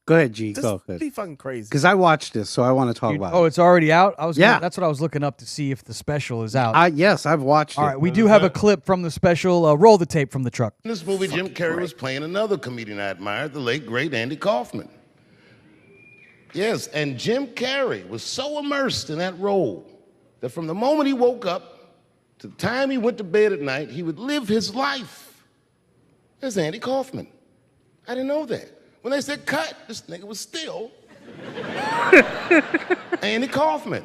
Go ahead, G. Go ahead. be fucking crazy. Because I watched this, so I want to talk about Oh, it. it's already out? Yeah. That's what I was looking up to see if the special is out. Yes, I've watched All it. right, we do have a clip from the special. Roll the tape from the truck. In this movie, Jim Carrey was playing another comedian I admired, the late, great Andy Kaufman. Yes, and Jim Carrey was so immersed in that role that from the moment he woke up to the time he went to bed at night, he would live his life as Andy Kaufman. I didn't know that. When they said cut, this nigga was still Andy Kaufman.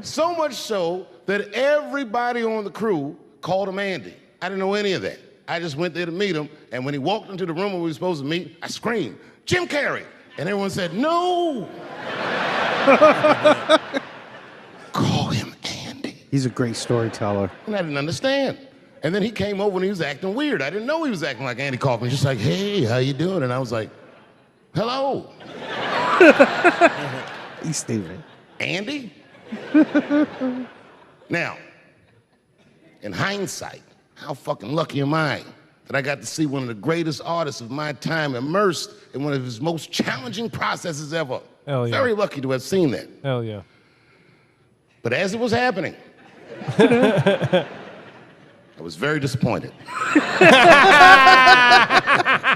So much so that everybody on the crew called him Andy. I didn't know any of that. I just went there to meet him, and when he walked into the room where we were supposed to meet, I screamed, "Jim Carrey!" And everyone said, "No!" Call him Andy. He's a great storyteller. And I didn't understand. And then he came over and he was acting weird. I didn't know he was acting like Andy Kaufman. Just like, "Hey, how you doing?" And I was like, "Hello." He's stupid. Andy? Now, in hindsight, how fucking lucky am I that I got to see one of the greatest artists of my time immersed in one of his most challenging processes ever. Hell yeah. Very lucky to have seen that. Hell yeah. But as it was happening, I was very disappointed.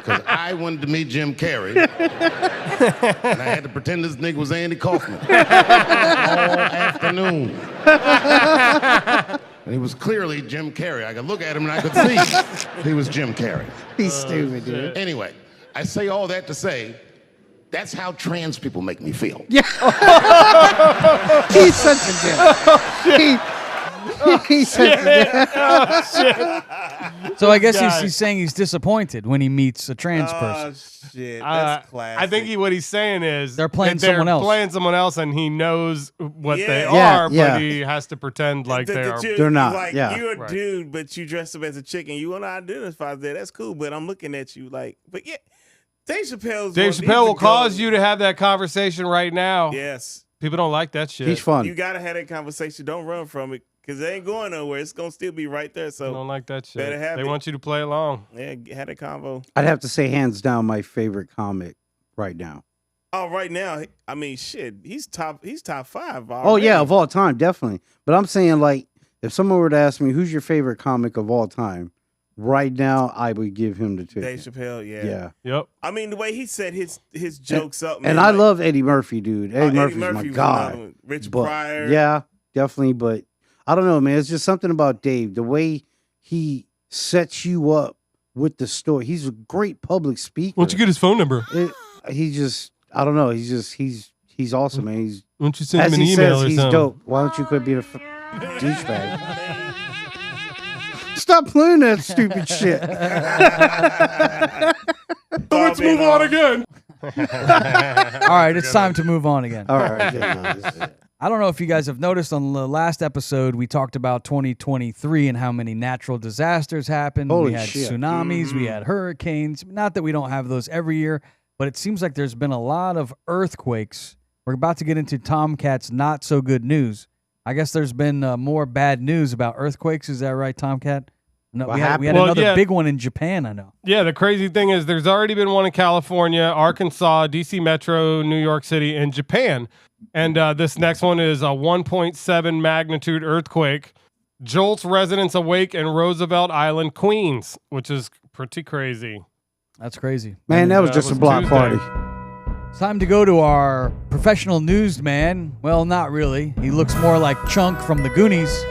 Because I wanted to meet Jim Carrey, and I had to pretend this nigga was Andy Kaufman all afternoon. And he was clearly Jim Carrey. I could look at him and I could see he was Jim Carrey. He's stupid, dude. Anyway, I say all that to say, that's how trans people make me feel. Yeah. He's such a dick. He's such a dick. So I guess he's saying he's disappointed when he meets a trans person. Oh shit, that's classic. I think what he's saying is They're playing that someone else. Playing someone else, and he knows what they Yeah, are, yeah. but he has to pretend like they are. They're not, Like yeah. you're a Right. dude, but you dress up as a chick, and you want to identify there. That's cool, but I'm looking at you like, but yeah, Dave Chappelle will cause you to have that conversation right now. Yes, People don't like that shit. He's fun. you gotta have that conversation. Don't run from it because it ain't going nowhere. It's gonna still be right there. They So don't like that shit. better have They it. want you to play along. yeah, had a convo. I'd have to say, hands down, my favorite comic right now. Oh, right now, I mean, shit, he's top 5. Oh already. yeah, of all time, definitely. But I'm saying, like, if someone were to ask me who's your favorite comic of all time, right now I would give him the Dave ticket. Chappelle. Yeah. Yeah. Yep. I mean, the way he set his jokes up, man, And I like, love Eddie Murphy, dude. Eddie Murphy's my was another god. one. Rich But, Pryor. yeah, definitely. But I don't know, man. It's just something about Dave. The way he sets you up with the story. He's a great public speaker. Why don't you get his phone number? He just, I don't know. He's awesome, man. He's, Why don't you send as him an he email says, or he's something? dope. Why don't you quit being a douchebag? Stop playing that stupid shit. Let's move on again. All right, it's time to move on again. All right. Yeah. I don't know if you guys have noticed on the last episode, we talked about 2023 and how many natural disasters happened. Holy we had shit. tsunamis, we had hurricanes. Not that we don't have those every year, but it seems like there's been a lot of earthquakes. We're about to get into Tomcat's not so good news. I guess there's been more bad news about earthquakes. Is that right, Tomcat? No, What we had happened? Well, another yeah. big one in Japan, I know. Yeah, the crazy thing is there's already been one in California, Arkansas, DC Metro, New York City, and Japan. And this next one is a 1.7 magnitude earthquake. Jolts residents awake in Roosevelt Island, Queens, which is pretty crazy. That's crazy. Man, that was That just was a block Tuesday. party. It's time to go to our professional newsman. Well, not really. He looks more like Chunk from the Goonies.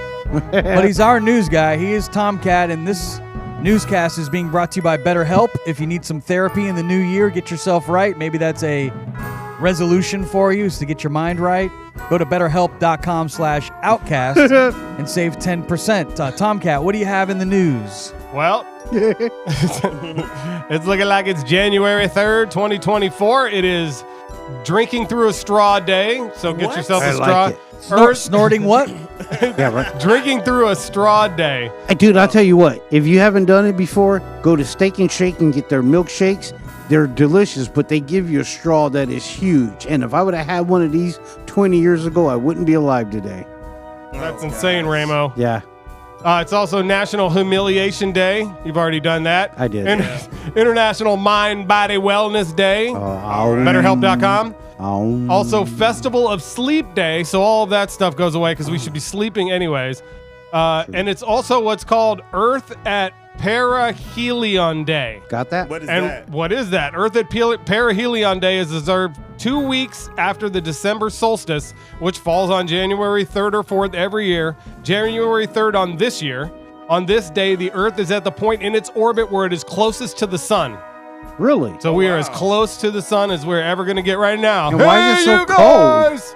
But he's our news guy. He is Tomcat, and this newscast is being brought to you by BetterHelp. If you need some therapy in the new year, get yourself right. Maybe that's a resolution for you, is to get your mind right. Go to betterhelp.com/outcast and save 10%. Tomcat, what do you have in the news? Well, it's looking like it's January 3rd, 2024. It is Drinking Through a Straw Day. So get What? yourself a I like straw. it. Snorting what? Yeah, right. Drinking Through a Straw Day. Hey, dude, I'll tell you what. If you haven't done it before, go to Steak and Shake and get their milkshakes. They're delicious, but they give you a straw that is huge. And if I would have had one of these 20 years ago, I wouldn't be alive today. That's insane, Ramo. Yeah, It's also National Humiliation Day. You've already done that. I did. International Mind Body Wellness Day. BetterHelp.com. Also, Festival of Sleep Day. So all of that stuff goes away because we should be sleeping anyways. And it's also what's called Earth at Perihelion Day. got that? What is And that? what is that? Earth at Perihelion Day is observed 2 weeks after the December solstice, which falls on January 3rd or 4th every year. January 3rd on this year. On this day, the Earth is at the point in its orbit where it is closest to the sun. Really? So we are as close to the sun as we're ever going to get right now. And why is it so you cold? guys!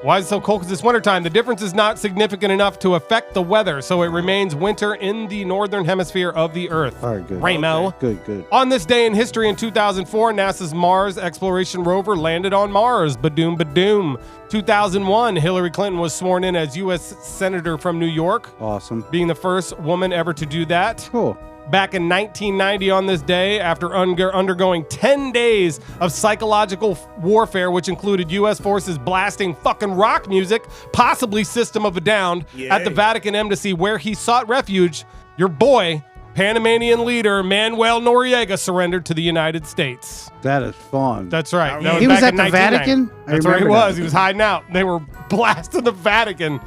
Why is it so cold? Because it's wintertime. The difference is not significant enough to affect the weather, so it remains winter in the northern hemisphere of the Earth. All right, good. Ramo. Good. On this day in history in 2004, NASA's Mars exploration rover landed on Mars. Badoom, badoom. 2001, Hillary Clinton was sworn in as U.S. Senator from New York, Awesome. being the first woman ever to do that. Cool. Back in 1990 on this day, after undergoing 10 days of psychological warfare, which included U.S. forces blasting fucking rock music, possibly System of a Down, at the Yay. Vatican Embassy where he sought refuge, your boy, Panamanian leader Manuel Noriega surrendered to the United States. That is fun. That's right. He was back at in the 1990. Vatican? I That's where he remember that. was. He was hiding out. They were blasting the Vatican.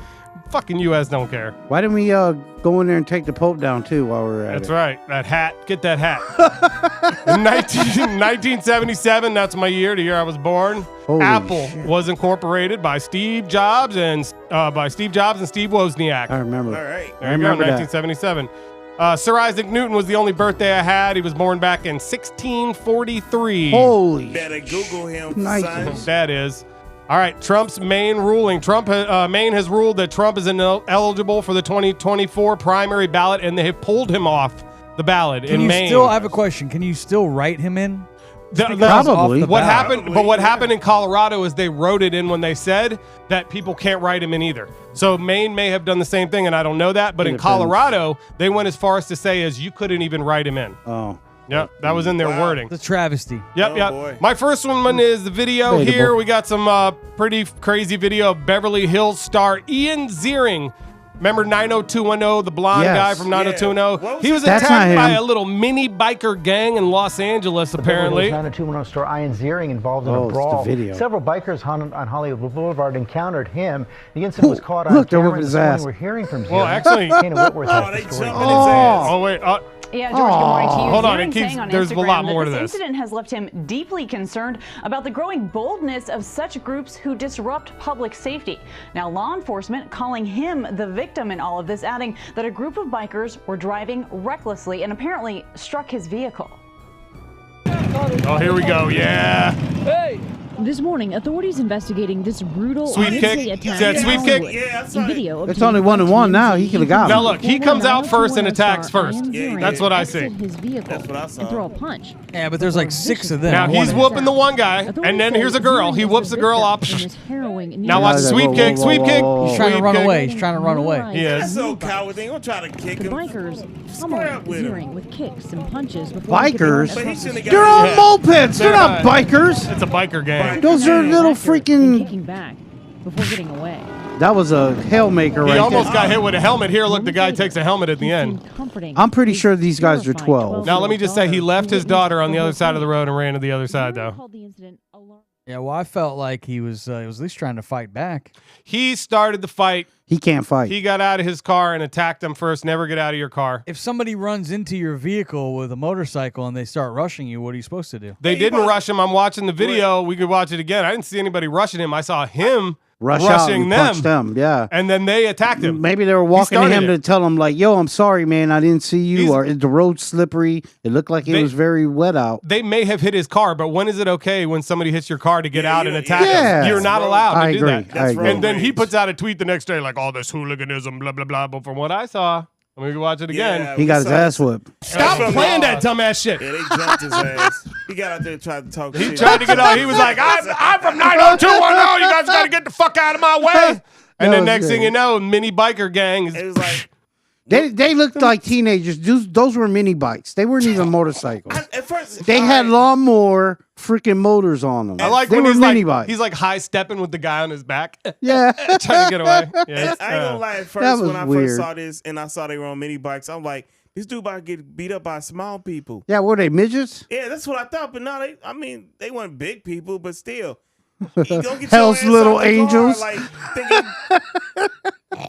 fucking U.S. don't care. Why didn't we go in there and take the Pope down too while we were at That's it? right. That hat. Get that hat. In 1977, that's my year, the year I was born. Holy Apple shit. was incorporated by Steve Jobs and Steve Wozniak. I remember. All right. There you go, 1977. Sir Isaac Newton was the only birthday I had. He was born back in 1643. Holy. Better Google him, Nice. son. That is. All right, Trump's Maine ruling. Maine has ruled that Trump is ineligible for the 2024 primary ballot, and they have pulled him off the ballot in Maine. I have a question. Can you still write him in? Probably. What happened in Colorado is they wrote it in when they said that people can't write him in either. So Maine may have done the same thing, and I don't know that. But in Colorado, they went as far as to say as you couldn't even write him in. Oh. Yep, that was in their wording. The travesty. Yep, yep. Boy. My first one is the video Debatable. here. We got some pretty crazy video of Beverly Hills star Ian Ziering. Remember 90210, the blonde Yes. guy from 90210? He was That's attacked not by him. a little mini biker gang in Los Angeles, apparently. 90210 star Ian Ziering involved in Oh, a it's brawl. the video. Several bikers on Hollywood Boulevard encountered him. The incident was caught on Look, they're camera. whipping his This morning ass. We're hearing from Ziering. Well, actually- Dana Whitworth has Oh, the they story. jumping his ass. Oh, wait. Yeah, George, good morning to you. Hold on, Ziering it keeps- saying on there's a Instagram lot more that to this this. incident has left him deeply concerned about the growing boldness of such groups who disrupt public safety. Now, law enforcement calling him the victim in all of this, adding that a group of bikers were driving recklessly and apparently struck his vehicle. Oh, here we go. Yeah. This morning, authorities investigating this brutal Sweep kick. Wednesday attack Is that in sweep kick? Hollywood. Yeah, that's In right. video It's obtained only by 1-1 now. TMZ, He could have got him. Now, look, he comes out first and attacks first. Yeah, That's what I see. exited his vehicle That's what I saw. and throw a punch. Yeah, but there's like 6 of them. Now, he's whooping the one guy, and then here's a girl. He whoops the girl up. Now watch the sweep kick, sweep kick. He's trying to sweep run kick. away. He's trying to run away. He That's is. so cowardly. Don't try to kick The him. bikers Square up pummeled with him. Ziering with kicks and punches before he could be Bikers? run But he across the shouldn't have street. They're got all mopeds. They're not They're bikers. It's a biker gang. Those are little And freaking. kicking back before getting away. That was a Hellmaker He right almost there. got hit with a helmet. Here, look, the guy takes a helmet at the end. I'm pretty sure these guys are 12. Now, let me just say, he left his daughter on the other side of the road and ran to the other side, though. Yeah, well, I felt like he was at least trying to fight back. He started the fight. He can't fight. He got out of his car and attacked them first. Never get out of your car. If somebody runs into your vehicle with a motorcycle and they start rushing you, what are you supposed to do? They didn't rush him. I'm watching the video. We could watch it again. I didn't see anybody rushing him. I saw him Rush out rushing and them. punch them. Yeah. And then they attacked him. Maybe they were walking to started him it. to tell him like, "Yo, I'm sorry, man. I didn't see you." He's- Or is the road slippery? It looked like it They- was very wet out. They may have hit his car, but when is it okay when somebody hits your car to get out and attack yeah. him? You're not allowed to I do agree. that. I agree. And then he puts out a tweet the next day like, all this hooliganism, blah, blah, blah. But from what I saw, let me watch it again. Yeah, He got his ass whipped. Stop playing that dumbass shit. Yeah, they jumped his ass. He got out there and tried to talk He shit. tried to get out. He was like, I'm from 90210. You guys got to get the fuck out of my way. And That then was next thing great. you know, mini biker gang is. It was like, They looked like teenagers. Those were mini bikes. They weren't even motorcycles. at first, They had lawnmower freaking motors on them. I like they when were he's mini like, bikes. he's like high stepping with the guy on his back. Yeah. Trying to get away. Yeah, I ain't gonna lie. At That first, was when I weird. first saw this and I saw they were on mini bikes, I'm like, this dude about to get beat up by small people. Yeah, were they midgets? Yeah, that's what I thought. But no, they weren't big people, but still. You don't get Hell's your ass little out the angels. Car, like, thinking,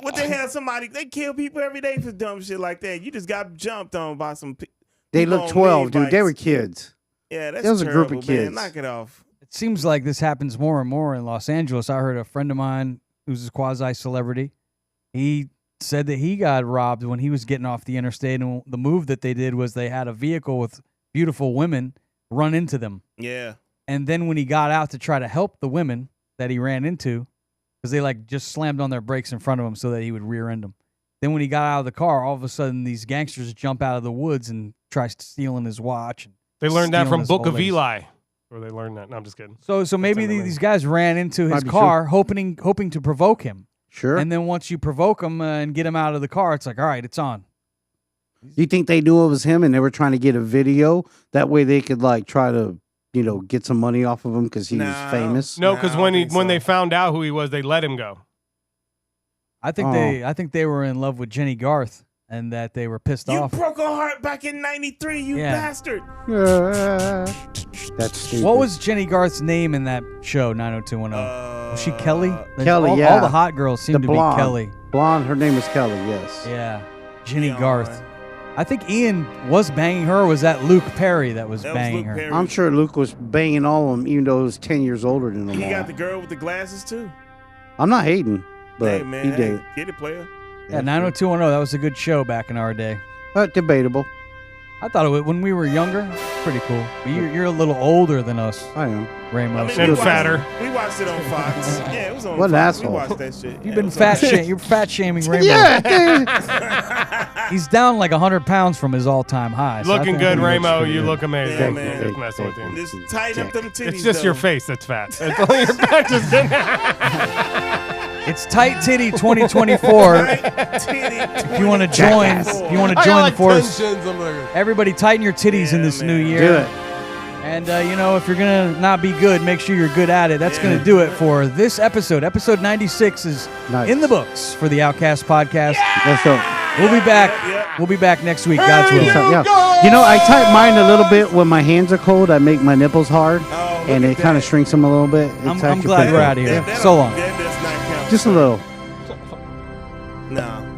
what the hell? They kill people every day for dumb shit like that. You just got jumped on by some people. They looked 12, dude. They were kids. Yeah, that's There was a terrible, group of man. kids. Knock it off. It seems like this happens more and more in Los Angeles. I heard a friend of mine who's a quasi-celebrity. He said that he got robbed when he was getting off the interstate, and the move that they did was they had a vehicle with beautiful women run into them. Yeah. And then when he got out to try to help the women that he ran into, because they like just slammed on their brakes in front of him so that he would rear end them. Then when he got out of the car, all of a sudden these gangsters jump out of the woods and try stealing his watch. And They learned that stealing from his Book of whole lace. Eli. Or they learned that. No, I'm just kidding. So maybe That's these guys ran into his Might be car hoping to provoke him. Sure. And then once you provoke him and get him out of the car, it's like, all right, it's on. You think they knew it was him and they were trying to get a video? That way they could like try to, get some money off of him because he was famous? No, because I when don't think when so. they found out who he was, they let him go. I think they were in love with Jenny Garth and that they were pissed You off. broke her heart back in '93, you Yeah. bastard. That's stupid. What was Jenny Garth's name in that show, 90210? Was she Kelly? Kelly, all, yeah. All the hot girls seem to blonde. be Kelly. Blonde, her name is Kelly, yes. Yeah. Jenny Garth. I think Ian was banging her, or was that Luke Perry that was banging her? Perry. I'm sure Luke was banging all of them, even though he was 10 years older than them He all. got the girl with the glasses, too. I'm not hating, but hey, man, he did. Get it, player. Yeah, 90210. That was a good show back in our day. Debatable. I thought it was, when we were younger, pretty cool. But you're a little older than us. I am. Ramos. And fatter. We watched it on Fox. Yeah, it was on What an Fox. asshole. We watched that shit. You've been you're fat shaming Ramos. Yeah, He's down like 100 pounds from his all-time high. So Looking good, Ramo. You look amazing. Yeah, I'm man. just messing with you. Just tighten up them titties. It's just your though. face that's fat. That's all your back just It's Tight Titty 2024. If you want to join, the force, everybody tighten your titties in this new year. Do it. And, if you're going to not be good, make sure you're good at it. That's going to do it for this episode. Episode 96 is in the books for the Outcast podcast. Let's go. We'll be back. We'll be back next week. God's will. Yeah. You know, I tight mine a little bit when my hands are cold. I make my nipples hard, and it kind of shrinks them a little bit. I'm glad we're out of here. So long. That does not count. Just a little. No.